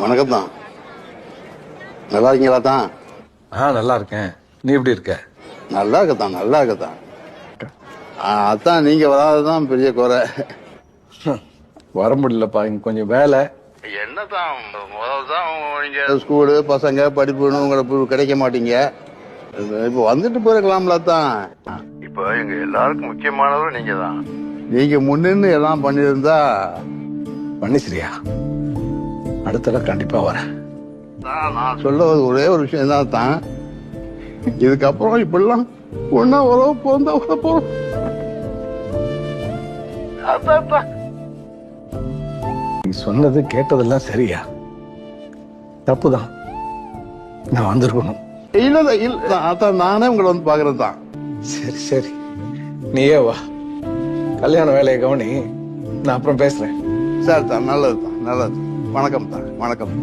வணக்கம் தான். நல்லா இருக்கீங்களா தான்? நல்லா இருக்கேன். நீ எப்படி இருக்க? நல்லா இருக்கத்தான், நல்லா இருக்கத்தான். அதான் நீங்க வராததான் பெரிய குறை. வர முடியலப்பா, இங்க கொஞ்சம் வேலை. என்னதான் முதல்ல தான் நீங்க ஸ்கூலு பசங்க படிப்புன்னு உங்களுக்கு கிடைக்க மாட்டீங்க. இப்ப வந்துட்டு போயிருக்கலாம்ல தான். இப்ப எங்க எல்லாருக்கும் முக்கியமானவரும் நீங்க தான். நீங்க முன்னின்னு எல்லாம் பண்ணியிருந்தா. பண்ணிச்சிரியா? அடுத்த கண்டிப்பா வரேன். நான் சொல்ல ஒரே ஒரு விஷயம் தான் தான். இதுக்கப்புறம் இப்படிலாம் ஒன்னா உறவு போந்தா உறவு போறோம். நீ சொன்னது கேட்டதெல்லாம் சரியா? தப்புதான். நான் வந்திருக்கணும். இல்ல அதான் நானே உங்களை வந்து பாக்குறது தான். சரி சரி, நீயே வா. கல்யாண வேலையை கவனி, நான் அப்புறம் பேசுறேன். சரி தான், நல்லது தான், நல்லது. வணக்கம் தான், வணக்கம்.